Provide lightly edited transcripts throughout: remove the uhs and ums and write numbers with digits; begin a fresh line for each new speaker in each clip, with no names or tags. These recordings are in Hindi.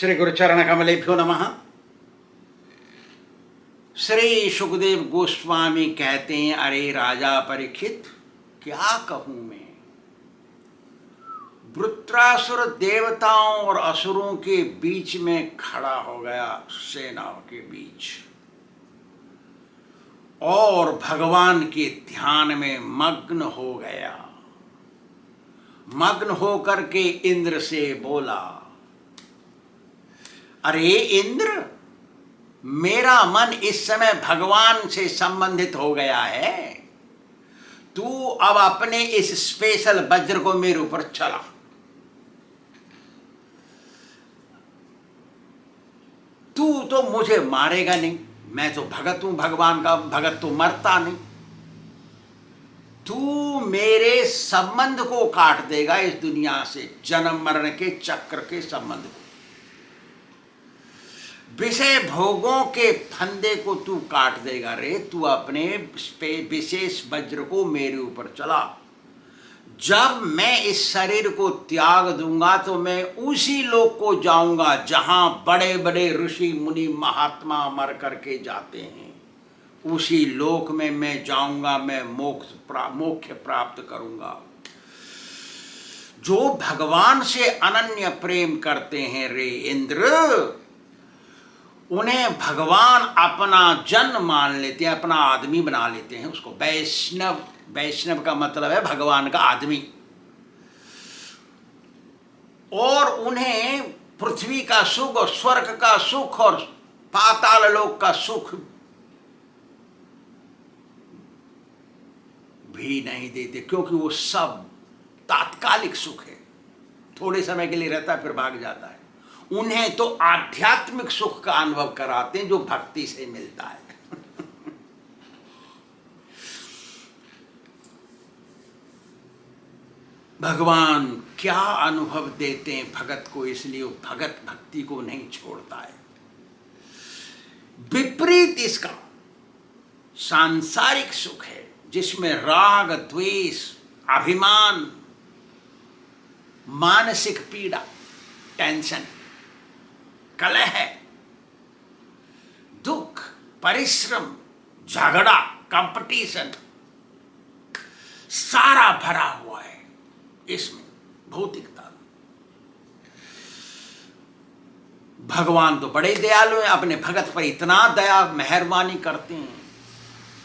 श्री गुरुचरण कमलेभ्यो नमः। श्री सुखदेव गोस्वामी कहते हैं, अरे राजा परीक्षित, क्या कहूं मैं। वृत्रासुर देवताओं और असुरों के बीच में खड़ा हो गया, सेनाओं के बीच, और भगवान के ध्यान में मग्न हो गया। मग्न होकर के इंद्र से बोला, अरे इंद्र, मेरा मन इस समय भगवान से संबंधित हो गया है। तू अब अपने इस स्पेशल वज्र को मेरे ऊपर चला। तू तो मुझे मारेगा नहीं, मैं तो भगत हूं भगवान का, भगत तो मरता नहीं। तू मेरे संबंध को काट देगा इस दुनिया से, जन्म मरण के चक्र के संबंध को, विषय भोगों के फंदे को तू काट देगा। रे तू अपने विशेष वज्र को मेरे ऊपर चला। जब मैं इस शरीर को त्याग दूंगा तो मैं उसी लोक को जाऊंगा जहां बड़े बड़े ऋषि मुनि महात्मा मर करके जाते हैं। उसी लोक में मैं जाऊंगा, मैं मोक्ष प्राप्त करूंगा। जो भगवान से अनन्य प्रेम करते हैं रे इंद्र, उन्हें भगवान अपना जन मान लेते हैं, अपना आदमी बना लेते हैं उसको। वैष्णव, वैष्णव का मतलब है भगवान का आदमी। और उन्हें पृथ्वी का सुख और स्वर्ग का सुख और पाताल लोक का सुख भी नहीं देते, क्योंकि वो सब तात्कालिक सुख है, थोड़े समय के लिए रहता है फिर भाग जाता है। उन्हें तो आध्यात्मिक सुख का अनुभव कराते हैं जो भक्ति से मिलता है। भगवान क्या अनुभव देते हैं भगत को, इसलिए वो भगत भक्ति को नहीं छोड़ता है। विपरीत इसका सांसारिक सुख है, जिसमें राग, द्वेष, अभिमान, मानसिक पीड़ा, टेंशन, कलह, दुख, परिश्रम, झगड़ा, कंपटीशन सारा भरा हुआ है इसमें, भौतिकता में। भगवान तो बड़े दयालु हैं, अपने भगत पर इतना दया मेहरबानी करते हैं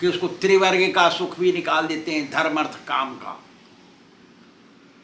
कि उसको त्रिवर्ग का सुख भी निकाल देते हैं, धर्म अर्थ काम का।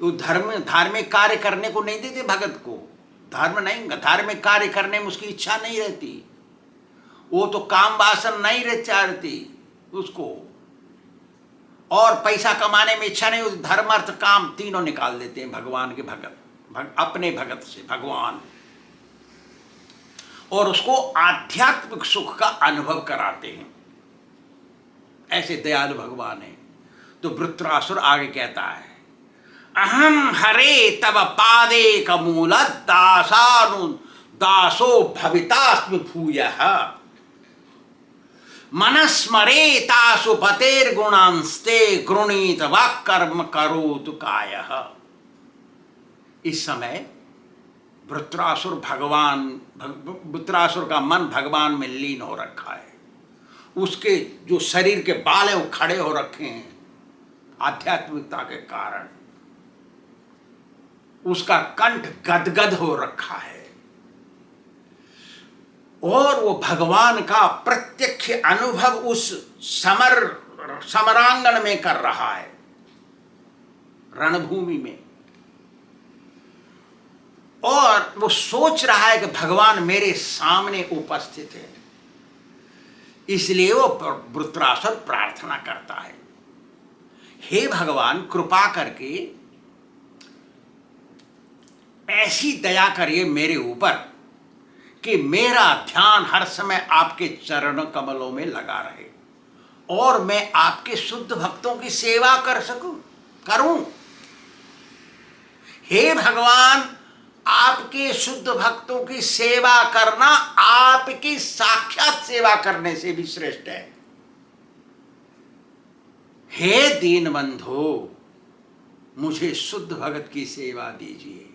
वो धार्मिक कार्य करने को नहीं देते भगत को। धर्म नहीं, धार्मिक कार्य करने में उसकी इच्छा नहीं रहती, वो तो काम वासन नहीं रहती उसको, और पैसा कमाने में इच्छा नहीं, धर्म अर्थ काम तीनों निकाल देते हैं भगवान के भगत, अपने भगत से भगवान, और उसको आध्यात्मिक सुख का अनुभव कराते हैं। ऐसे दयालु भगवान है। तो वृत्रासुर आगे कहता है, अहम हरे तब पादे कमूल दासानु दासो भवितास्मि भूयः मनस्मरे तासु पतेर गुणांस्ते गृणीत वाक्कर्म करोतु कायः। इस समय वृत्रासुर वृत्रासुर का मन भगवान में लीन हो रखा है। उसके जो शरीर के बाल हैं वो खड़े हो रखे हैं आध्यात्मिकता के कारण। उसका कंठ गदगद हो रखा है और वो भगवान का प्रत्यक्ष अनुभव उस समरांगण में कर रहा है, रणभूमि में। और वो सोच रहा है कि भगवान मेरे सामने उपस्थित है, इसलिए वो वृत्रासुर प्रार्थना करता है, हे भगवान कृपा करके ऐसी दया करिए मेरे ऊपर कि मेरा ध्यान हर समय आपके चरण कमलों में लगा रहे और मैं आपके शुद्ध भक्तों की सेवा करूं। हे भगवान, आपके शुद्ध भक्तों की सेवा करना आपकी साक्षात सेवा करने से भी श्रेष्ठ है। हे दीनबंधो, मुझे शुद्ध भगत की सेवा दीजिए।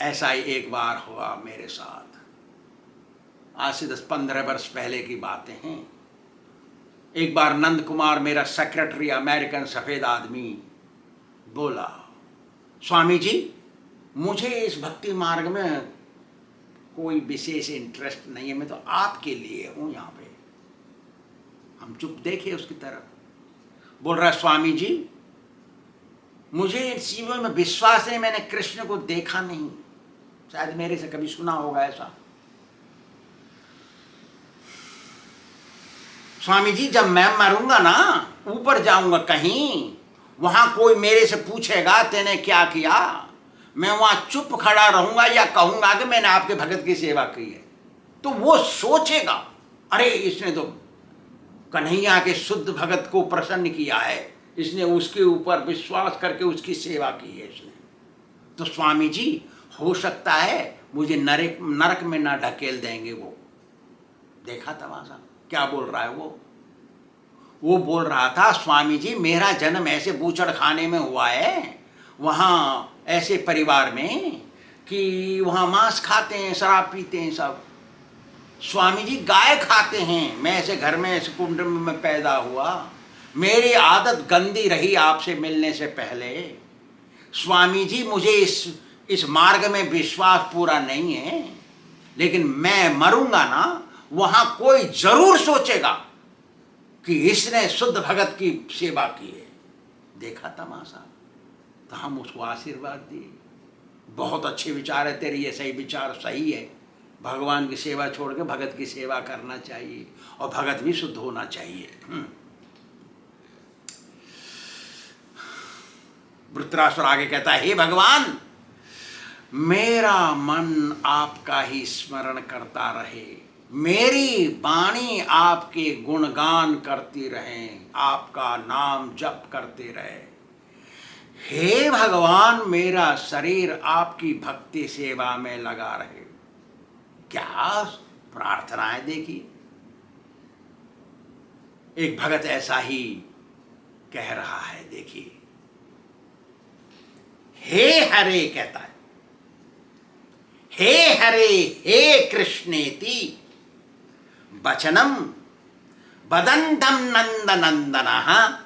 ऐसा ही एक बार हुआ मेरे साथ। आज से 10-15 वर्ष पहले की बातें हैं। एक बार नंद कुमार, मेरा सेक्रेटरी, अमेरिकन सफ़ेद आदमी, बोला, स्वामी जी मुझे इस भक्ति मार्ग में कोई विशेष इंटरेस्ट नहीं है, मैं तो आपके लिए हूँ यहाँ पे। हम चुप देखे उसकी तरफ। बोल रहा है, स्वामी जी मुझे इन चीज़ों में विश्वास नहीं, मैंने कृष्ण को देखा नहीं। शायद मेरे से कभी सुना होगा ऐसा। स्वामी जी जब मैं मरूंगा ना, ऊपर जाऊंगा कहीं, वहां कोई मेरे से पूछेगा तेने क्या किया, मैं वहां चुप खड़ा रहूंगा या कहूंगा कि मैंने आपके भगत की सेवा की है, तो वो सोचेगा, अरे इसने तो कन्हैया के शुद्ध भगत को प्रसन्न किया है, इसने उसके ऊपर विश्वास करके उसकी सेवा की है इसने। तो स्वामी जी हो सकता है मुझे नरक में ना ढकेल देंगे वो। देखा तमाशा, क्या बोल रहा है वो बोल रहा था, स्वामी जी मेरा जन्म ऐसे बूचड़ खाने में हुआ है, वहाँ ऐसे परिवार में कि वहाँ मांस खाते हैं, शराब पीते हैं सब। स्वामी जी गाय खाते हैं, मैं ऐसे घर में, ऐसे कुंड में पैदा हुआ, मेरी आदत गंदी रही आपसे मिलने से पहले। स्वामी जी मुझे इस मार्ग में विश्वास पूरा नहीं है, लेकिन मैं मरूंगा ना, वहाँ कोई जरूर सोचेगा कि इसने शुद्ध भगत की सेवा की है। देखा तमाशा। तो हम उसको आशीर्वाद दिए, बहुत अच्छे विचार है तेरे, ये सही विचार सही है, भगवान की सेवा छोड़ के भगत की सेवा करना चाहिए, और भगत भी शुद्ध होना चाहिए। वृत्रासुर आगे कहता है, हे भगवान मेरा मन आपका ही स्मरण करता रहे, मेरी वाणी आपके गुणगान करती रहे, आपका नाम जप करते रहे। हे भगवान मेरा शरीर आपकी भक्ति सेवा में लगा रहे। क्या प्रार्थना है देखिए। एक भगत ऐसा ही कह रहा है, देखिए, हे हरे कहता है, हे हरे हे कृष्णेति वचनम वदंतम नंदनंदनः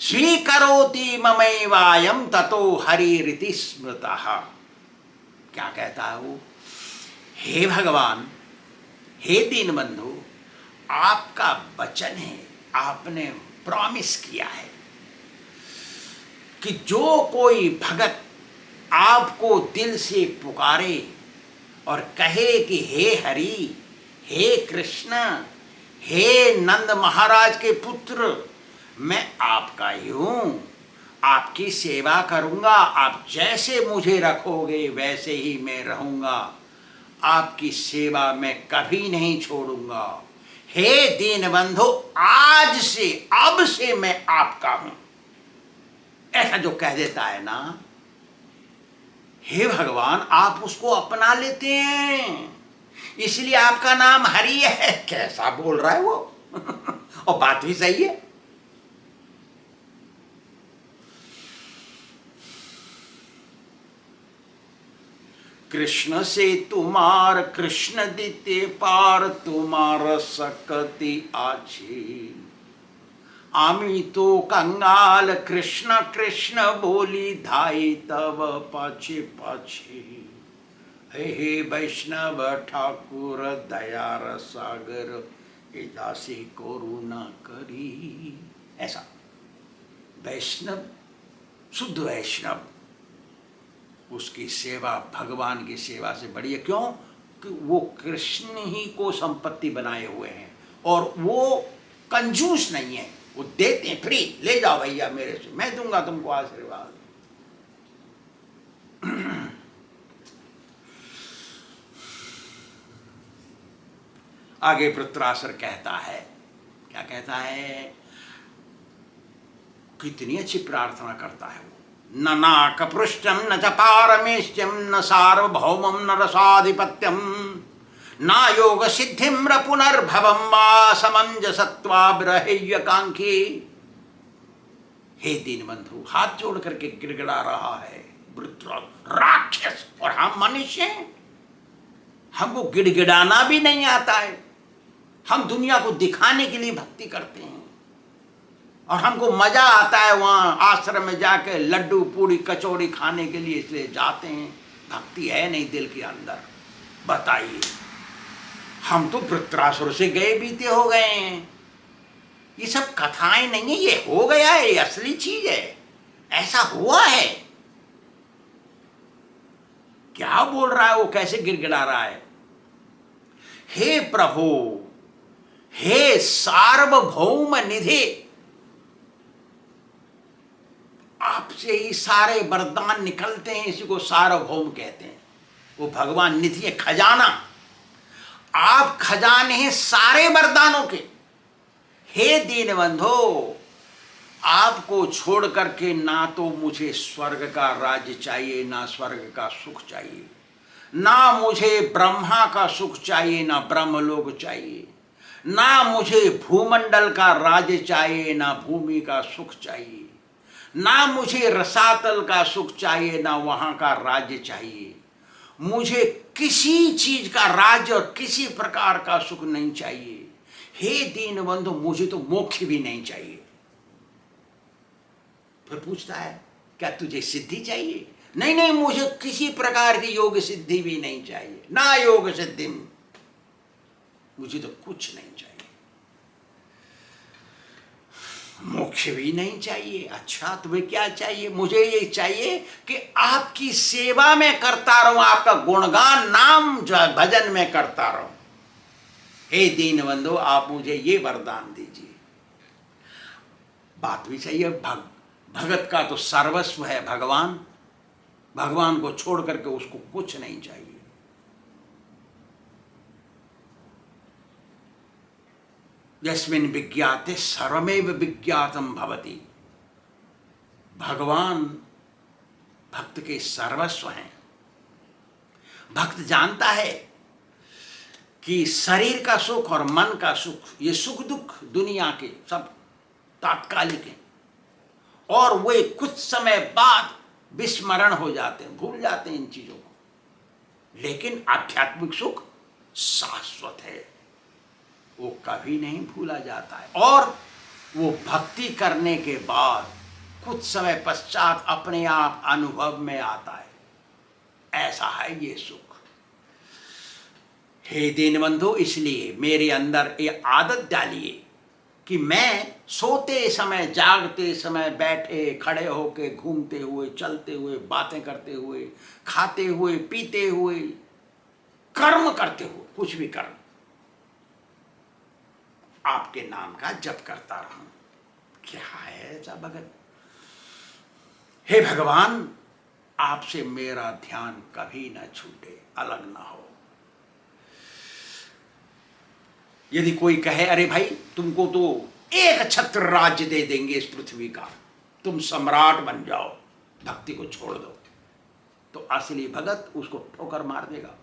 स्वीकरोति ममैवायम ततो हरिरिति स्मृतः। क्या कहता है वो, हे भगवान, हे दीनबंधु, आपका वचन है, आपने प्रॉमिस किया है कि जो कोई भगत आपको दिल से पुकारे और कहे कि हे हरि, हे कृष्ण, हे नंद महाराज के पुत्र, मैं आपका ही हूँ, आपकी सेवा करूँगा, आप जैसे मुझे रखोगे वैसे ही मैं रहूँगा, आपकी सेवा मैं कभी नहीं छोड़ूंगा। हे दीनबंधु, आज से, अब से मैं आपका हूँ, ऐसा जो कह देता है ना, हे भगवान आप उसको अपना लेते हैं, इसलिए आपका नाम हरि है। कैसा बोल रहा है वो और बात भी सही है। कृष्ण से तुम्हार कृष्ण दिते पार, तुम्हार सकती आछी, आमी तो कंगाल कृष्ण कृष्ण बोली धाई तब पाछे पाछे। हे वैष्णव ठाकुर दया सागर, दासी करुणा करी। ऐसा वैष्णव, शुद्ध वैष्णव, उसकी सेवा भगवान की सेवा से बड़ी है। क्यों कि वो कृष्ण ही को संपत्ति बनाए हुए हैं, और वो कंजूस नहीं है, वो देते हैं फ्री, ले जाओ भैया मेरे से, मैं दूंगा तुमको आशीर्वाद। आगे वृत्रासुर कहता है, क्या कहता है, कितनी अच्छी प्रार्थना करता है वो। न नाकपृष्ठम न च पारमेष्ठ्यम न सार्वभौमम न रसाधिपत्यम न योग सिद्धिम र पुनर्भवम वा समंजसत्वाब्रहेयकांक्षी। हे दीनबंधु, हाथ जोड़ करके गिड़गिड़ा रहा है, वृत्रासुर राक्षस और हम मनुष्य हैं। हमको गिड़गिड़ाना भी नहीं आता है। हम दुनिया को दिखाने के लिए भक्ति करते हैं और हमको मजा आता है वहाँ आश्रम में जाके लड्डू पूड़ी कचौड़ी खाने के लिए, इसलिए जाते हैं। भक्ति है नहीं दिल के अंदर। बताइए, हम तो वृत्रासुर से गए बीते हो गए हैं। ये सब कथाएं नहीं है, ये हो गया है, ये असली चीज है, ऐसा हुआ है। क्या बोल रहा है वो, कैसे गिड़गिड़ा रहा है? हे प्रभु, हे सार्वभौम निधि, आपसे ही सारे वरदान निकलते हैं, इसी को सार्वभौम कहते हैं। वो भगवान निधि है, खजाना। आप खजाने हैं सारे वरदानों के। हे दीनबंधो, आपको छोड़ करके ना तो मुझे स्वर्ग का राज्य चाहिए, ना स्वर्ग का सुख चाहिए, ना मुझे ब्रह्मा का सुख चाहिए, ना ब्रह्मलोक चाहिए, ना मुझे भूमंडल का राज्य चाहिए, ना भूमि का सुख चाहिए, ना मुझे रसातल का सुख चाहिए, ना वहां का राज्य चाहिए। मुझे किसी चीज का राज्य और किसी प्रकार का सुख नहीं चाहिए। हे दीनबंधु, मुझे तो मोक्ष भी नहीं चाहिए। फिर पूछता है, क्या तुझे सिद्धि चाहिए? नहीं नहीं, मुझे किसी प्रकार की योग सिद्धि भी नहीं चाहिए, ना योग सिद्धि, मुझे तो कुछ नहीं चाहिए, मोक्ष भी नहीं चाहिए। अच्छा, तुम्हें क्या चाहिए? मुझे ये चाहिए कि आपकी सेवा में करता रहूं, आपका गुणगान नाम भजन में करता रहूं। हे दीनबंधु, आप मुझे ये वरदान दीजिए। बात भी सही है। भगत का तो सर्वस्व है भगवान। भगवान को छोड़ करके उसको कुछ नहीं चाहिए। यस्मिन् विज्ञाते सर्वमेव विज्ञातम भवति। भगवान भक्त के सर्वस्व हैं। भक्त जानता है कि शरीर का सुख और मन का सुख, ये सुख दुख दुनिया के सब तात्कालिक हैं और वे कुछ समय बाद विस्मरण हो जाते हैं, भूल जाते हैं इन चीजों को। लेकिन आध्यात्मिक सुख शाश्वत है, वो कभी नहीं भूला जाता है और वो भक्ति करने के बाद कुछ समय पश्चात अपने आप अनुभव में आता है। ऐसा है ये सुख। हे दीनबंधु, इसलिए मेरे अंदर ये आदत डालिए कि मैं सोते समय, जागते समय, बैठे खड़े होके, घूमते हुए, चलते हुए, बातें करते हुए, खाते हुए, पीते हुए, कर्म करते हुए, कुछ भी कर्म, आपके नाम का जप करता रहूं। क्या है ऐसा भगत? हे भगवान, आपसे मेरा ध्यान कभी न छूटे, अलग ना हो। यदि कोई कहे, अरे भाई तुमको तो एक छत्र राज्य दे देंगे इस पृथ्वी का, तुम सम्राट बन जाओ, भक्ति को छोड़ दो, तो असली भगत उसको ठोकर मार देगा।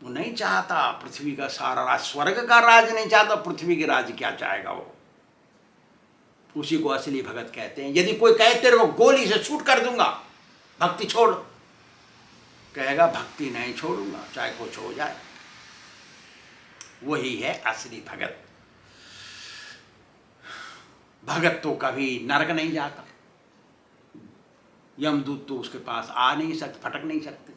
वो नहीं चाहता पृथ्वी का सारा राज, स्वर्ग का राज नहीं चाहता, पृथ्वी के राज क्या चाहेगा वो? उसी को असली भगत कहते हैं। यदि कोई कहे तेरे को गोली से शूट कर दूंगा, भक्ति छोड़, कहेगा भक्ति नहीं छोड़ूंगा, चाहे कुछ हो जाए। वही है असली भगत। भगत तो कभी नरक नहीं जाता, यमदूत तो उसके पास आ नहीं सकते, फटक नहीं सकते।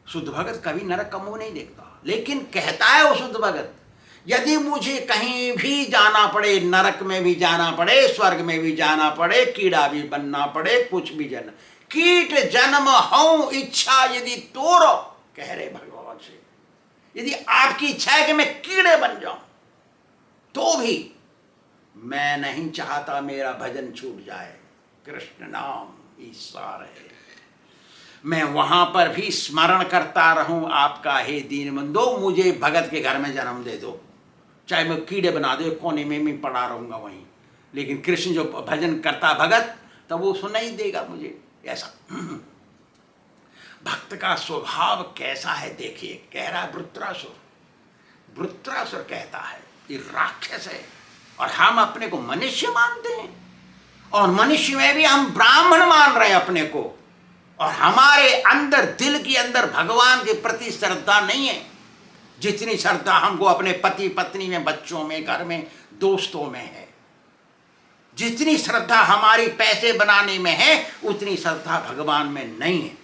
शुद्ध भगत कभी नरक का मुंह नहीं देखता। लेकिन कहता है वो शुद्ध भगत, यदि मुझे कहीं भी जाना पड़े, नरक में भी जाना पड़े, स्वर्ग में भी जाना पड़े, कीड़ा भी बनना पड़े, कुछ भी जन्म, कीट जन्म हूं इच्छा यदि तोरो, कह रहे भगवान से, यदि आपकी इच्छा है कि मैं कीड़े बन जाऊं, तो भी मैं नहीं चाहता मेरा भजन छूट जाए। कृष्ण नाम ईश्वर है, मैं वहां पर भी स्मरण करता रहूं आपका। हे दीनबंधो, मुझे भगत के घर में जन्म दे दो, चाहे मैं कीड़े बना दे, कोने में मैं पड़ा रहूंगा वहीं, लेकिन कृष्ण जो भजन करता भगत, तब वो सुनाई देगा मुझे। ऐसा भक्त का स्वभाव कैसा है देखिए। कह रहा है वृत्रासुर, वृत्रासुर कहता है ये राक्षस है और हम अपने को मनुष्य मानते हैं। और मनुष्य में भी हम ब्राह्मण मान रहे हैं अपने को, और हमारे अंदर दिल के अंदर भगवान के प्रति श्रद्धा नहीं है जितनी श्रद्धा हमको अपने पति पत्नी में, बच्चों में, घर में, दोस्तों में है। जितनी श्रद्धा हमारी पैसे बनाने में है उतनी श्रद्धा भगवान में नहीं है,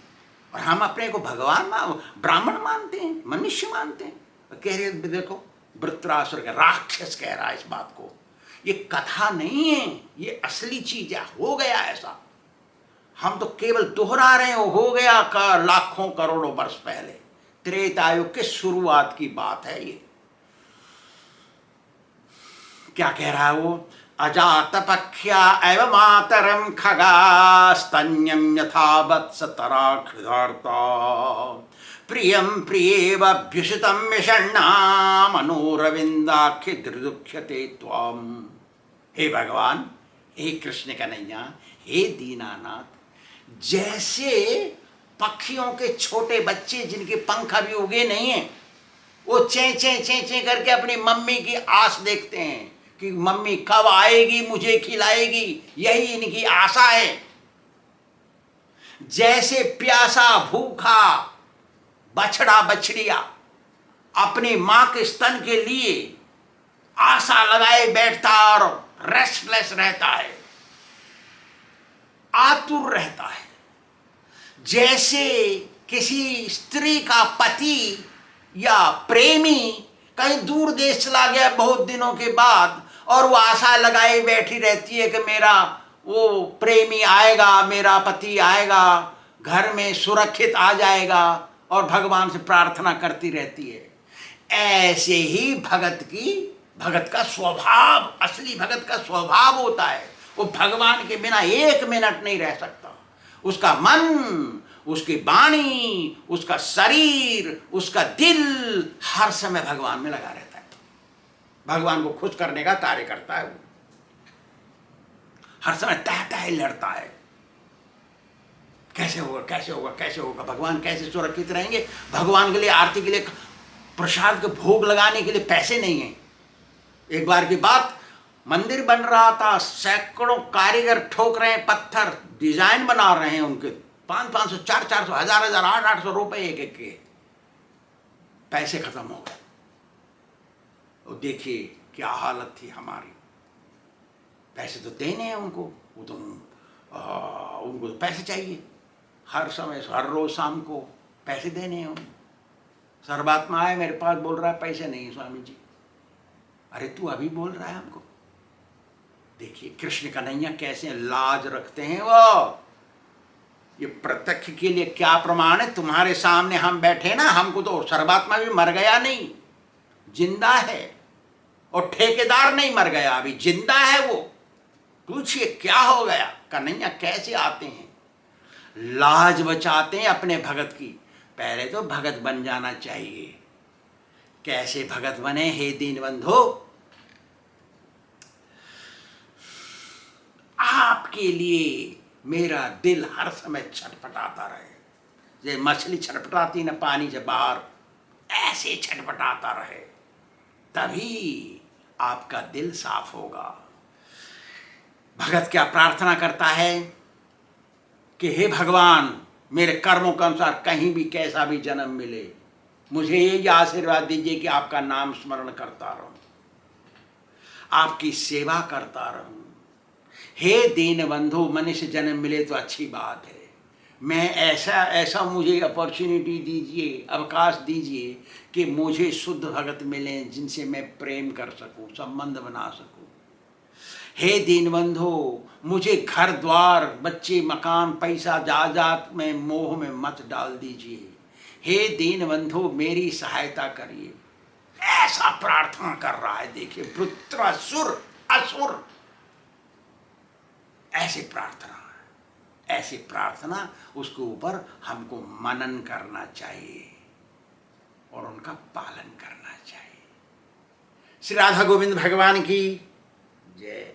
और हम अपने को भगवान ब्राह्मण मानते हैं, मनुष्य मानते हैं। कह रहे देखो वृत्रासुर का राक्षस कह रहा है इस बात को, ये कथा नहीं है, ये असली चीज है, हो गया ऐसा। हम तो केवल दोहरा रहे हो गया का लाखों करोड़ों वर्ष पहले, त्रेतायुग के शुरुआत की बात है ये। क्या कह रहा है वो? अजात पक्ष्या एव मातरम खगास्तन्यम यथा वत्सतरा क्षुधार्ता प्रियम प्रियेवभ्युषितम विषण्णा मनोरविंदाख्य दुर्दुख्यते त्वाम। हे भगवान, हे कृष्ण कन्हैया, हे दीनानाथ, जैसे पक्षियों के छोटे बच्चे जिनके पंख अभी उगे नहीं हैं, वो चें चें चें चें करके अपनी मम्मी की आस देखते हैं कि मम्मी कब आएगी, मुझे खिलाएगी, यही इनकी आशा है। जैसे प्यासा भूखा बछड़ा बछड़िया अपनी मां के स्तन के लिए आशा लगाए बैठता और रेस्टलेस रहता है, आतुर रहता है, जैसे किसी स्त्री का पति या प्रेमी कहीं दूर देश चला गया बहुत दिनों के बाद, और वो आशा लगाए बैठी रहती है कि मेरा वो प्रेमी आएगा, मेरा पति आएगा, घर में सुरक्षित आ जाएगा, और भगवान से प्रार्थना करती रहती है। ऐसे ही भगत का स्वभाव, असली भगत का स्वभाव होता है। वो भगवान के बिना एक मिनट नहीं रह सकता। उसका मन, उसकी वाणी, उसका शरीर, उसका दिल हर समय भगवान में लगा रहता है। भगवान को खुश करने का कार्य करता है वो, हर समय तह तह लड़ता है। कैसे होगा, कैसे होगा, कैसे होगा, भगवान कैसे सुरक्षित रहेंगे। भगवान के लिए, आरती के लिए, प्रसाद के भोग लगाने के लिए पैसे नहीं है। एक बार की बात, मंदिर बन रहा था, सैकड़ों कारीगर ठोक रहे हैं पत्थर, डिजाइन बना रहे हैं उनके, 500, 400, 1000, 800 रुपए एक एक के। पैसे खत्म हो गए। और देखिए क्या हालत थी हमारी। पैसे तो देने हैं उनको, वो तो उनको तो पैसे चाहिए, हर समय, हर रोज शाम को पैसे देने हैं उनको। सर्वात्मा आए मेरे पास, बोल रहा है पैसे नहीं है स्वामी जी। अरे तू अभी बोल रहा है हमको। देखिए कृष्ण कन्हैया कैसे लाज रखते हैं वो। ये प्रत्यक्ष के लिए क्या प्रमाण है? तुम्हारे सामने हम बैठे ना, हमको तो सर्वात्मा भी मर गया नहीं, जिंदा है, और ठेकेदार नहीं मर गया, अभी जिंदा है वो। पूछिए क्या हो गया? कन्हैया कैसे आते हैं, लाज बचाते हैं अपने भगत की। पहले तो भगत बन जाना चाहिए। कैसे भगत बने हे दीनबंधो? आपके लिए मेरा दिल हर समय छटपटाता रहे, जैसे मछली छटपटाती ना पानी से बाहर, ऐसे छटपटाता रहे, तभी आपका दिल साफ होगा। भगत क्या प्रार्थना करता है कि हे भगवान, मेरे कर्मों के अनुसार कहीं भी कैसा भी जन्म मिले, मुझे ये आशीर्वाद दीजिए कि आपका नाम स्मरण करता रहूं, आपकी सेवा करता रहूं। हे दीनबंधु, मनुष्य जन्म मिले तो अच्छी बात है, मैं ऐसा मुझे अपॉर्चुनिटी दीजिए, अवकाश दीजिए कि मुझे शुद्ध भगत मिलें जिनसे मैं प्रेम कर सकूं, संबंध बना सकूं। हे दीनबंधु, मुझे घर द्वार, बच्चे, मकान, पैसा, जायदाद में मोह में मत डाल दीजिए। हे दीनबंधु, मेरी सहायता करिए। ऐसा प्रार्थना कर रहा है। देखिए वृत्रासुर, असुर, ऐसी प्रार्थना, ऐसी प्रार्थना, उसके ऊपर हमको मनन करना चाहिए और उनका पालन करना चाहिए। श्री राधा गोविंद भगवान की जय।